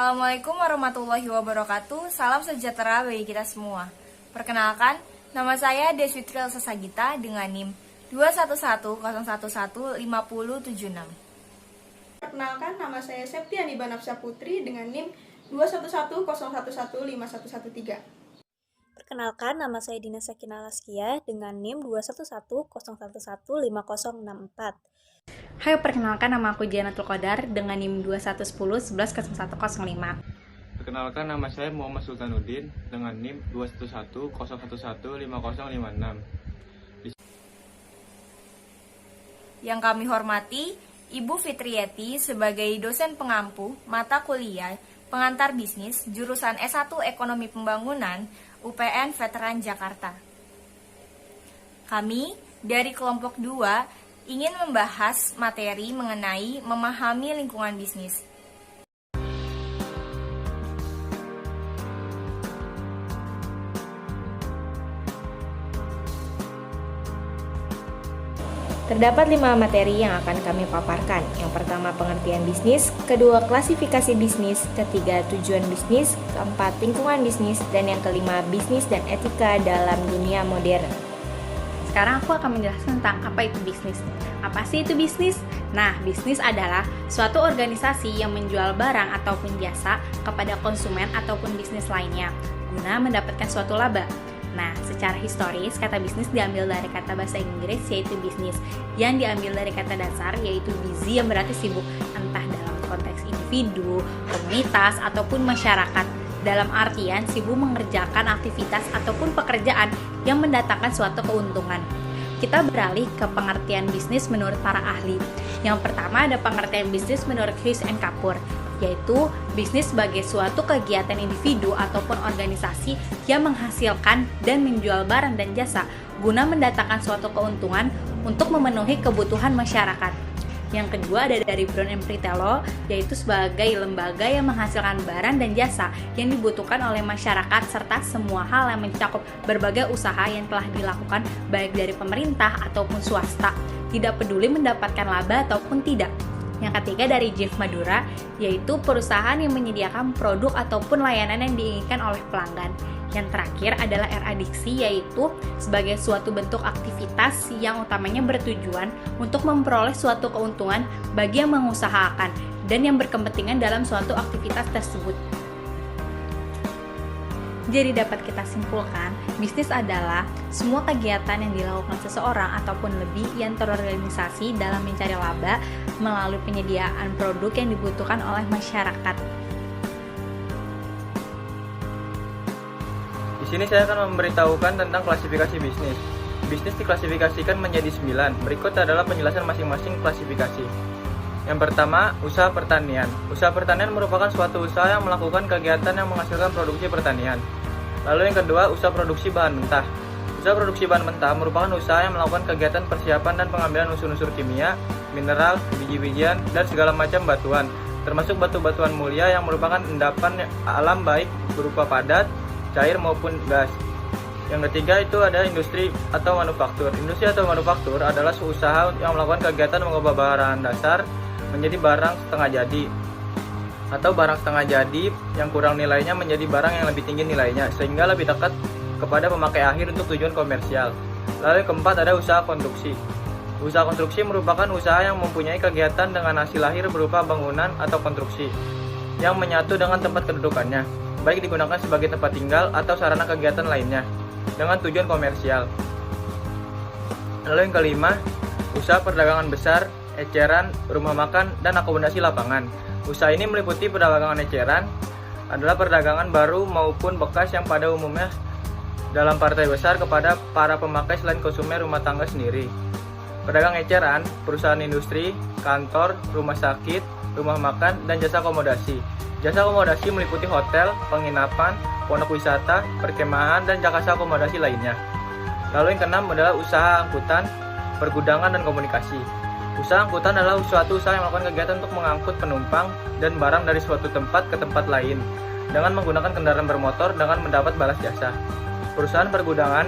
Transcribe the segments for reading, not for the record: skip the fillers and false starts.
Assalamualaikum warahmatullahi wabarakatuh. Salam sejahtera bagi kita semua. Perkenalkan, nama saya Deswitri Elsa Sagita dengan NIM 21101115076. Perkenalkan, nama saya Septiani Banafsa Putri dengan NIM 21101115113. Perkenalkan, nama saya Dina Sakina Laskia dengan NIM 21101115064. Hai, perkenalkan nama aku Janatul Qadar dengan NIM 2110110105. Perkenalkan, nama saya Muhammad Sultanuddin dengan NIM 21101115056. Yang kami hormati, Ibu Fitriati sebagai dosen pengampu mata kuliah pengantar bisnis jurusan S1 Ekonomi Pembangunan UPN Veteran Jakarta. Kami dari kelompok 2 ingin membahas materi mengenai memahami lingkungan bisnis. Terdapat 5 materi yang akan kami paparkan. Yang pertama, pengertian bisnis, kedua, klasifikasi bisnis, ketiga, tujuan bisnis, keempat, lingkungan bisnis, dan yang kelima, bisnis dan etika dalam dunia modern. Sekarang aku akan menjelaskan tentang apa itu bisnis. Apa sih itu bisnis? Nah, bisnis adalah suatu organisasi yang menjual barang ataupun jasa kepada konsumen ataupun bisnis lainnya guna mendapatkan suatu laba. Nah, secara historis, kata bisnis diambil dari kata bahasa Inggris yaitu bisnis, yang diambil dari kata dasar yaitu busy yang berarti sibuk, entah dalam konteks individu, komunitas, ataupun masyarakat. Dalam artian sibuk mengerjakan aktivitas ataupun pekerjaan yang mendatangkan suatu keuntungan. Kita beralih ke pengertian bisnis menurut para ahli. Yang pertama ada pengertian bisnis menurut Hughes and Kapur, yaitu bisnis sebagai suatu kegiatan individu ataupun organisasi yang menghasilkan dan menjual barang dan jasa guna mendatangkan suatu keuntungan untuk memenuhi kebutuhan masyarakat. Yang kedua ada dari Brown and Fritello, yaitu sebagai lembaga yang menghasilkan barang dan jasa yang dibutuhkan oleh masyarakat serta semua hal yang mencakup berbagai usaha yang telah dilakukan baik dari pemerintah ataupun swasta, tidak peduli mendapatkan laba ataupun tidak. Yang ketiga dari Jeff Madura, yaitu perusahaan yang menyediakan produk ataupun layanan yang diinginkan oleh pelanggan. Yang terakhir adalah R-adiksi, yaitu sebagai suatu bentuk aktivitas yang utamanya bertujuan untuk memperoleh suatu keuntungan bagi yang mengusahakan dan yang berkepentingan dalam suatu aktivitas tersebut. Jadi dapat kita simpulkan, bisnis adalah semua kegiatan yang dilakukan seseorang ataupun lebih yang terorganisasi dalam mencari laba melalui penyediaan produk yang dibutuhkan oleh masyarakat. Di sini saya akan memberitahukan tentang klasifikasi bisnis. Bisnis diklasifikasikan menjadi 9. Berikut adalah penjelasan masing-masing klasifikasi. Yang pertama, usaha pertanian. Usaha pertanian merupakan suatu usaha yang melakukan kegiatan yang menghasilkan produksi pertanian. Lalu yang kedua, usaha produksi bahan mentah. Usaha produksi bahan mentah merupakan usaha yang melakukan kegiatan persiapan dan pengambilan unsur-unsur kimia, mineral, biji-bijian, dan segala macam batuan, termasuk batu-batuan mulia yang merupakan endapan alam baik berupa padat, cair maupun gas. Yang ketiga itu ada industri atau manufaktur. Industri atau manufaktur adalah usaha yang melakukan kegiatan mengubah bahan dasar menjadi barang setengah jadi atau barang setengah jadi yang kurang nilainya menjadi barang yang lebih tinggi nilainya sehingga lebih dekat kepada pemakai akhir untuk tujuan komersial. Lalu yang keempat ada usaha konstruksi. Usaha konstruksi merupakan usaha yang mempunyai kegiatan dengan hasil akhir berupa bangunan atau konstruksi yang menyatu dengan tempat kedudukannya, baik digunakan sebagai tempat tinggal atau sarana kegiatan lainnya dengan tujuan komersial. Lalu yang kelima, usaha perdagangan besar, eceran, rumah makan, dan akomodasi lapangan. Usaha ini meliputi perdagangan eceran, adalah perdagangan baru maupun bekas yang pada umumnya dalam partai besar kepada para pemakai selain konsumen rumah tangga sendiri. Pedagang eceran, perusahaan industri, kantor, rumah sakit, rumah makan, dan jasa akomodasi. Jasa akomodasi meliputi hotel, penginapan, pondok wisata, perkemahan, dan jasa akomodasi lainnya. Lalu yang keenam adalah usaha angkutan, pergudangan, dan komunikasi. Usaha angkutan adalah suatu usaha yang melakukan kegiatan untuk mengangkut penumpang dan barang dari suatu tempat ke tempat lain dengan menggunakan kendaraan bermotor dengan mendapat balas jasa. Perusahaan pergudangan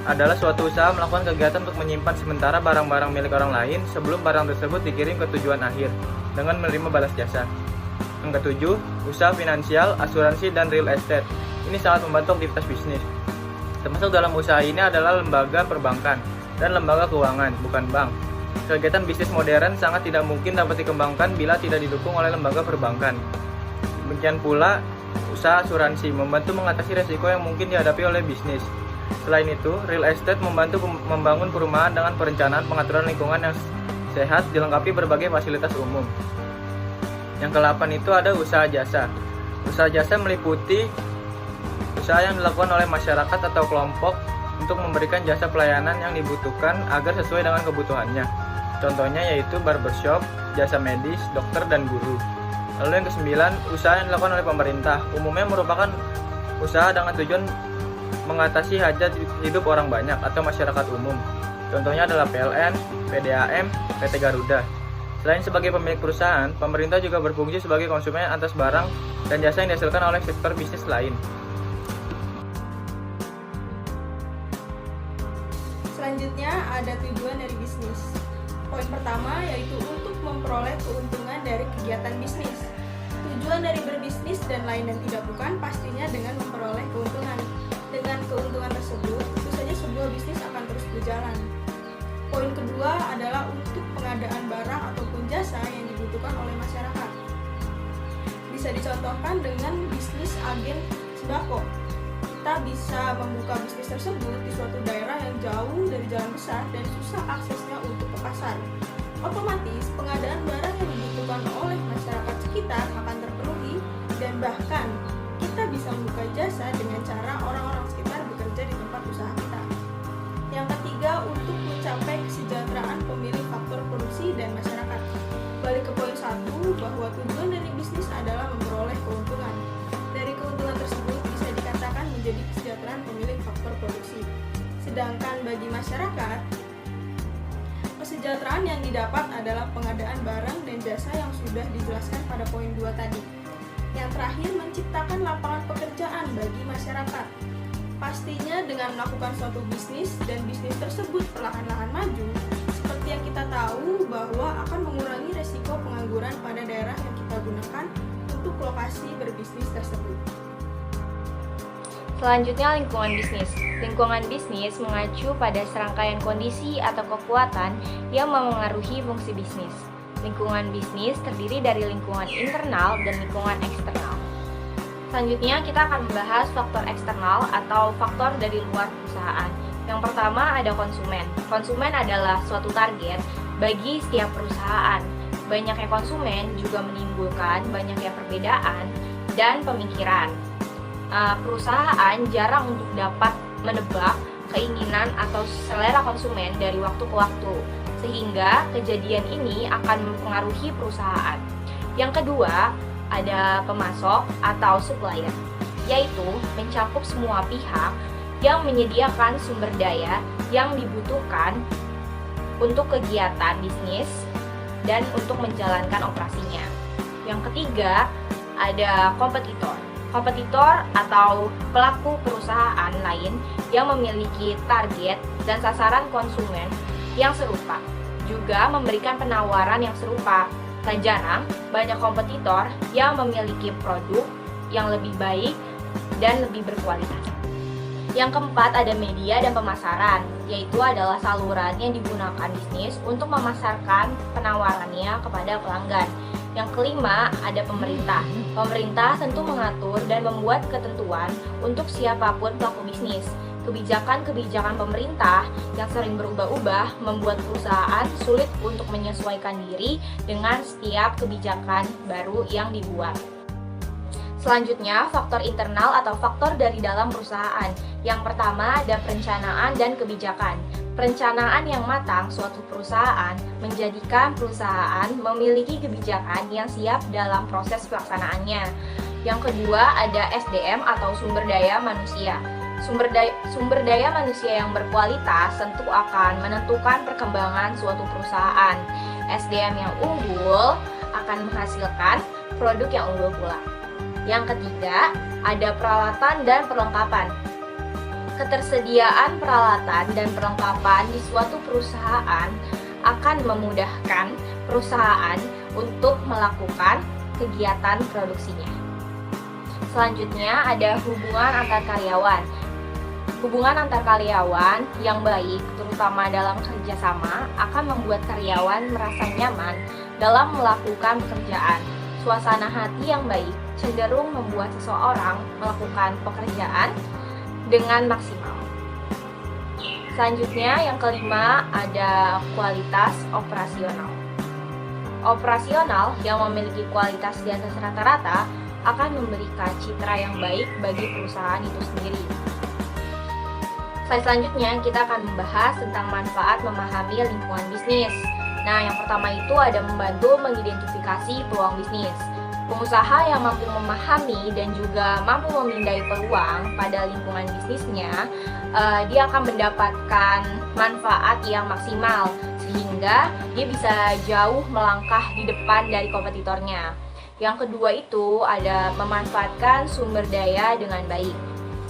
adalah suatu usaha melakukan kegiatan untuk menyimpan sementara barang-barang milik orang lain sebelum barang tersebut dikirim ke tujuan akhir dengan menerima balas jasa. Yang ketujuh, usaha finansial, asuransi, dan real estate. Ini sangat membantu aktivitas bisnis. Termasuk dalam usaha ini adalah lembaga perbankan dan lembaga keuangan, bukan bank. Kegiatan bisnis modern sangat tidak mungkin dapat dikembangkan bila tidak didukung oleh lembaga perbankan. Demikian pula, usaha asuransi membantu mengatasi resiko yang mungkin dihadapi oleh bisnis. Selain itu, real estate membantu membangun perumahan dengan perencanaan pengaturan lingkungan yang sehat dilengkapi berbagai fasilitas umum. Yang ke-8 itu ada usaha jasa. Usaha jasa meliputi usaha yang dilakukan oleh masyarakat atau kelompok untuk memberikan jasa pelayanan yang dibutuhkan agar sesuai dengan kebutuhannya. Contohnya yaitu barbershop, jasa medis, dokter, dan guru. Lalu yang ke-9, usaha yang dilakukan oleh pemerintah. Umumnya merupakan usaha dengan tujuan mengatasi hajat hidup orang banyak atau masyarakat umum. Contohnya adalah PLN, PDAM, PT Garuda. Selain sebagai pemilik perusahaan, pemerintah juga berfungsi sebagai konsumen atas barang dan jasa yang dihasilkan oleh sektor bisnis lain. Selanjutnya ada tujuan dari bisnis. Poin pertama yaitu untuk memperoleh keuntungan dari kegiatan bisnis. Tujuan dari berbisnis dan lain dan tidak bukan pastinya dengan memperoleh keuntungan. Dengan keuntungan tersebut, tentu saja sebuah bisnis akan terus berjalan. Poin kedua adalah untuk pengadaan barang ataupun jasa yang dibutuhkan oleh masyarakat. Bisa dicontohkan dengan bisnis agen sembako. Kita bisa membuka bisnis tersebut di suatu daerah yang jauh dari jalan besar dan susah aksesnya untuk ke pasar. Otomatis pengadaan barang yang dibutuhkan oleh masyarakat sekitar akan terpenuhi dan bahkan kita bisa membuka jasa dengan cara orang-orang sekitar bekerja di tempat usaha kita. Yang ketiga, untuk mencapai kesejahteraan pemilik faktor produksi dan masyarakat. Balik ke poin 1, bahwa tujuan dari bisnis adalah memperoleh keuntungan. Dari keuntungan tersebut bisa dikatakan menjadi kesejahteraan pemilik faktor produksi. Sedangkan bagi masyarakat, kesejahteraan yang didapat adalah pengadaan barang dan jasa yang sudah dijelaskan pada poin 2 tadi. Yang terakhir, menciptakan lapangan pekerjaan bagi masyarakat. Pastinya dengan melakukan suatu bisnis dan bisnis tersebut perlahan-lahan maju, seperti yang kita tahu bahwa akan mengurangi resiko pengangguran pada daerah yang kita gunakan untuk lokasi berbisnis tersebut. Selanjutnya, lingkungan bisnis. Lingkungan bisnis mengacu pada serangkaian kondisi atau kekuatan yang memengaruhi fungsi bisnis. Lingkungan bisnis terdiri dari lingkungan internal dan lingkungan eksternal. Selanjutnya, kita akan membahas faktor eksternal atau faktor dari luar perusahaan. Yang pertama ada konsumen. Konsumen adalah suatu target bagi setiap perusahaan. Banyaknya konsumen juga menimbulkan banyaknya perbedaan dan pemikiran. Perusahaan jarang untuk dapat menebak keinginan atau selera konsumen dari waktu ke waktu, sehingga kejadian ini akan mempengaruhi perusahaan. Yang kedua, ada pemasok atau supplier, yaitu mencakup semua pihak yang menyediakan sumber daya yang dibutuhkan untuk kegiatan bisnis dan untuk menjalankan operasinya. Yang ketiga, ada kompetitor. Kompetitor atau pelaku perusahaan lain yang memiliki target dan sasaran konsumen yang serupa, juga memberikan penawaran yang serupa. Tak jarang, banyak kompetitor yang memiliki produk yang lebih baik dan lebih berkualitas. Yang keempat ada media dan pemasaran, yaitu adalah saluran yang digunakan bisnis untuk memasarkan penawarannya kepada pelanggan. Yang kelima ada pemerintah. Pemerintah tentu mengatur dan membuat ketentuan untuk siapapun pelaku bisnis. Kebijakan-kebijakan pemerintah yang sering berubah-ubah membuat perusahaan sulit untuk menyesuaikan diri dengan setiap kebijakan baru yang dibuat. Selanjutnya, faktor internal atau faktor dari dalam perusahaan. Yang pertama ada perencanaan dan kebijakan. Perencanaan yang matang suatu perusahaan menjadikan perusahaan memiliki kebijakan yang siap dalam proses pelaksanaannya. Yang kedua ada SDM atau sumber daya manusia. Sumber daya manusia yang berkualitas tentu akan menentukan perkembangan suatu perusahaan. SDM yang unggul akan menghasilkan produk yang unggul pula. Yang ketiga, ada peralatan dan perlengkapan. Ketersediaan peralatan dan perlengkapan di suatu perusahaan akan memudahkan perusahaan untuk melakukan kegiatan produksinya. Selanjutnya ada hubungan antar karyawan. Hubungan antar karyawan yang baik, terutama dalam kerjasama, akan membuat karyawan merasa nyaman dalam melakukan pekerjaan. Suasana hati yang baik cenderung membuat seseorang melakukan pekerjaan dengan maksimal. Selanjutnya, yang kelima ada kualitas operasional. Operasional yang memiliki kualitas di atas rata-rata akan memberikan citra yang baik bagi perusahaan itu sendiri. Slide selanjutnya kita akan membahas tentang manfaat memahami lingkungan bisnis. Nah, yang pertama itu ada membantu mengidentifikasi peluang bisnis. Pengusaha yang mampu memahami dan juga mampu memindai peluang pada lingkungan bisnisnya, dia akan mendapatkan manfaat yang maksimal sehingga dia bisa jauh melangkah di depan dari kompetitornya. Yang kedua itu ada memanfaatkan sumber daya dengan baik.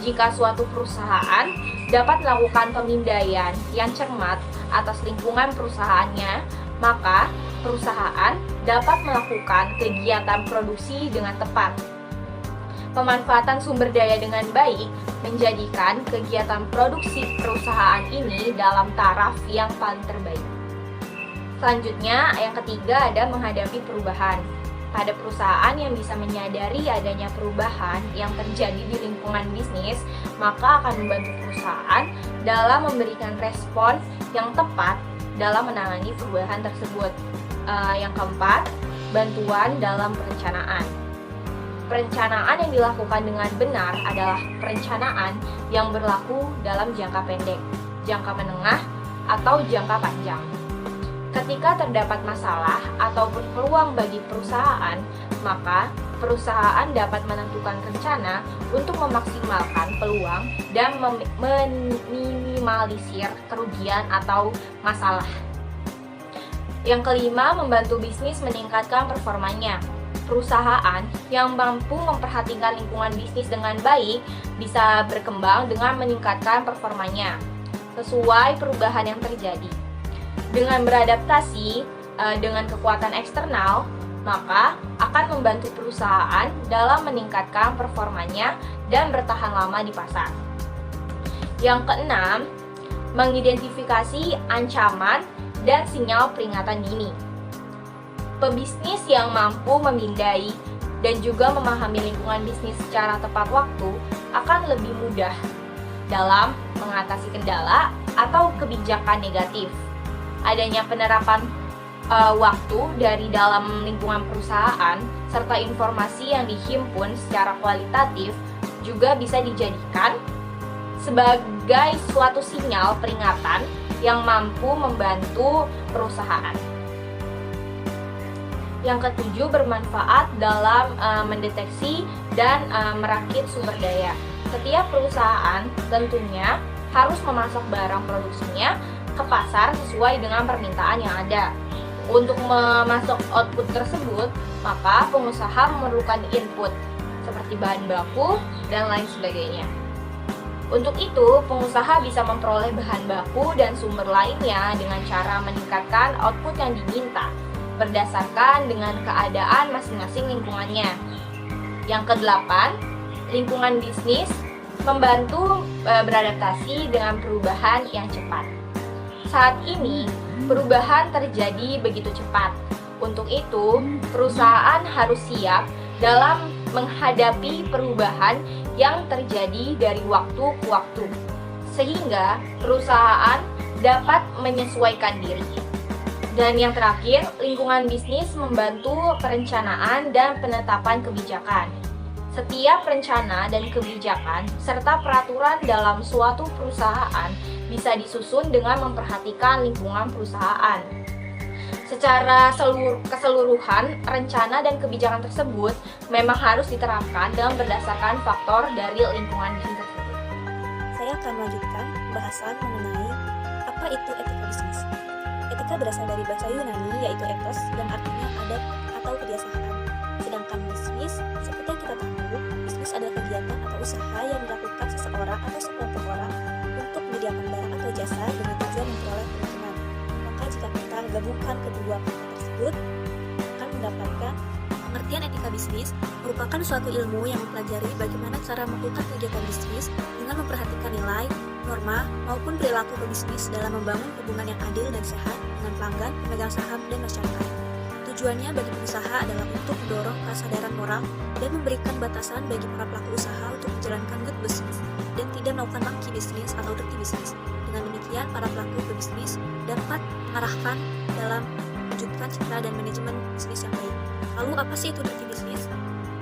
Jika suatu perusahaan dapat melakukan pemindaian yang cermat atas lingkungan perusahaannya, maka perusahaan dapat melakukan kegiatan produksi dengan tepat. Pemanfaatan sumber daya dengan baik menjadikan kegiatan produksi perusahaan ini dalam taraf yang paling terbaik. Selanjutnya, yang ketiga ada menghadapi perubahan. Pada perusahaan yang bisa menyadari adanya perubahan yang terjadi di lingkungan bisnis, maka akan membantu perusahaan dalam memberikan respon yang tepat dalam menangani perubahan tersebut. Yang keempat, bantuan dalam perencanaan. Perencanaan yang dilakukan dengan benar adalah perencanaan yang berlaku dalam jangka pendek, jangka menengah, atau jangka panjang. Ketika terdapat masalah ataupun peluang bagi perusahaan, maka perusahaan dapat menentukan rencana untuk memaksimalkan peluang dan meminimalisir kerugian atau masalah. Yang kelima, membantu bisnis meningkatkan performanya. Perusahaan yang mampu memperhatikan lingkungan bisnis dengan baik bisa berkembang dengan meningkatkan performanya sesuai perubahan yang terjadi. Dengan beradaptasi dengan kekuatan eksternal, maka akan membantu perusahaan dalam meningkatkan performanya dan bertahan lama di pasar. Yang keenam, mengidentifikasi ancaman dan sinyal peringatan dini. Pebisnis yang mampu memindai dan juga memahami lingkungan bisnis secara tepat waktu akan lebih mudah dalam mengatasi kendala atau kebijakan negatif. Adanya penerapan waktu dari dalam lingkungan perusahaan serta informasi yang dihimpun secara kualitatif juga bisa dijadikan sebagai suatu sinyal peringatan yang mampu membantu perusahaan. Yang ketujuh, bermanfaat dalam mendeteksi dan merakit sumber daya. Setiap perusahaan tentunya harus memasok barang produksinya ke pasar sesuai dengan permintaan yang ada. Untuk memasok output tersebut, maka pengusaha memerlukan input seperti bahan baku dan lain sebagainya. Untuk itu, pengusaha bisa memperoleh bahan baku dan sumber lainnya dengan cara meningkatkan output yang diminta berdasarkan dengan keadaan masing-masing lingkungannya. Yang kedelapan, lingkungan bisnis membantu beradaptasi dengan perubahan yang cepat. Saat ini, perubahan terjadi begitu cepat. Untuk itu, perusahaan harus siap dalam menghadapi perubahan yang terjadi dari waktu ke waktu, sehingga perusahaan dapat menyesuaikan diri. Dan yang terakhir, lingkungan bisnis membantu perencanaan dan penetapan kebijakan. Setiap rencana dan kebijakan serta peraturan dalam suatu perusahaan bisa disusun dengan memperhatikan lingkungan perusahaan. Secara keseluruhan, rencana dan kebijakan tersebut memang harus diterapkan dengan berdasarkan faktor dari lingkungan bisnis tersebut. Saya akan melanjutkan bahasan mengenai apa itu etika bisnis. Etika berasal dari bahasa Yunani yaitu ethos yang artinya adat atau kebiasaan. Sedangkan bisnis, seperti yang kita tahu, bisnis adalah kegiatan atau usaha yang dilakukan seseorang atau sekelompok orang untuk menyediakan barang atau jasa dengan tujuan memperoleh keuntungan. Maka jika kita gabungkan kedua kata tersebut, akan mendapatkan Pengertian etika bisnis merupakan suatu ilmu yang mempelajari bagaimana cara melakukan kegiatan bisnis dengan memperhatikan nilai, norma, maupun perilaku pebisnis dalam membangun hubungan yang adil dan sehat dengan pelanggan, pemegang saham, dan masyarakat. Tujuannya bagi pengusaha adalah untuk mendorong kesadaran moral dan memberikan batasan bagi para pelaku usaha untuk menjalankan good business dan tidak melakukan monkey bisnis atau dirty bisnis. Dengan demikian, para pelaku pebisnis dapat mengarahkan dalam mewujudkan citra dan manajemen bisnis yang baik. Lalu apa sih itu dirty bisnis?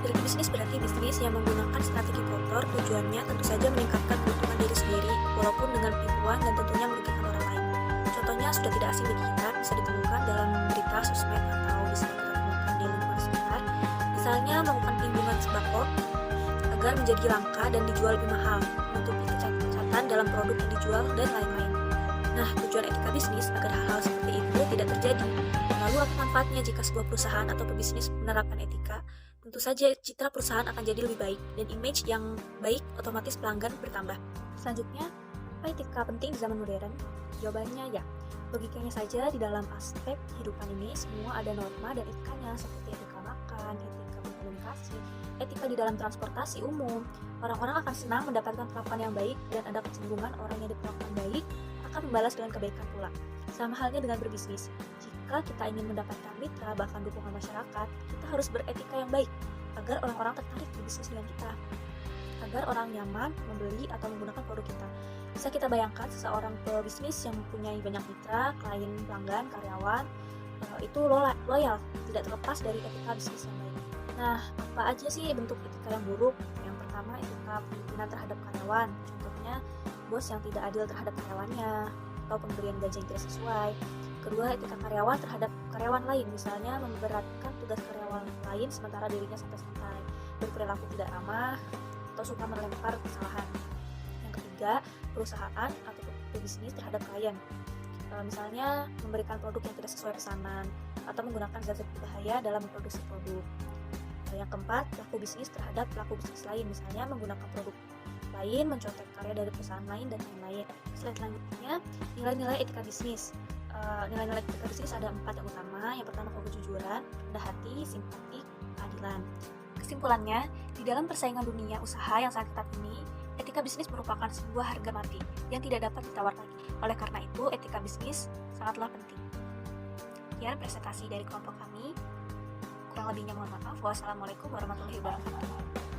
Dirty bisnis berarti bisnis yang menggunakan strategi kotor, tujuannya tentu saja meningkatkan keuntungan diri sendiri walaupun dengan penipuan dan tentunya merugikan orang lain. Contohnya sudah tidak asing bagi kita, bisa ditemukan dalam berita sosmed atau bisa kita temukan di lingkungan sekitar. Misalnya melakukan penimbunan sembako agar menjadi langka dan dijual lebih mahal, menutupi kecacatan dalam produk yang dijual, dan lain-lain. Nah, tujuan etika bisnis agar hal-hal seperti itu tidak terjadi. Lalu apa manfaatnya jika sebuah perusahaan atau pebisnis menerapkan etika? Tentu saja citra perusahaan akan jadi lebih baik dan image yang baik otomatis pelanggan bertambah. Selanjutnya, apa etika penting di zaman modern? Jawabannya ya. Logikanya saja di dalam aspek kehidupan ini semua ada norma dan etikanya seperti etika makan, etika berkomunikasi, etika di dalam transportasi umum. Orang-orang akan senang mendapatkan perlakuan yang baik dan ada kecenderungan orang yang diperlakukan baik akan membalas dengan kebaikan pula. Sama halnya dengan berbisnis. Jika kita ingin mendapatkan mitra bahkan dukungan masyarakat, kita harus beretika yang baik agar orang-orang tertarik berbisnis dengan kita, agar orang nyaman membeli atau menggunakan produk kita. Bisa kita bayangkan seseorang pebisnis yang mempunyai banyak mitra, klien, pelanggan, karyawan, itu loyal, tidak terlepas dari etika bisnis yang baik. Nah, apa aja sih bentuk etika yang buruk? Yang pertama, etika pemimpinan terhadap karyawan. Contohnya, bos yang tidak adil terhadap karyawannya, atau pemberian gaji yang tidak sesuai. Kedua, etika karyawan terhadap karyawan lain, misalnya memberatkan tugas karyawan lain sementara dirinya santai-santai, berperilaku tidak ramah, atau suka melempar kesalahan. Yang ketiga, perusahaan atau pebisnis terhadap klien, misalnya memberikan produk yang tidak sesuai pesanan atau menggunakan zat-zat berbahaya dalam memproduksi produk. Yang keempat, pelaku bisnis terhadap pelaku bisnis lain, misalnya menggunakan produk lain, mencontek karya dari perusahaan lain, dan lain-lain. Selanjutnya, nilai-nilai etika bisnis. Nilai-nilai etika bisnis ada 4 yang utama. Yang pertama, kejujuran, rendah hati, simpati, keadilan. Kesimpulannya, di dalam persaingan dunia usaha yang sangat ketat ini, etika bisnis merupakan sebuah harga mati yang tidak dapat ditawar lagi. Oleh karena itu, etika bisnis sangatlah penting. Sekian presentasi dari kelompok kami. Kurang lebihnya mohon maaf. Wassalamualaikum warahmatullahi wabarakatuh.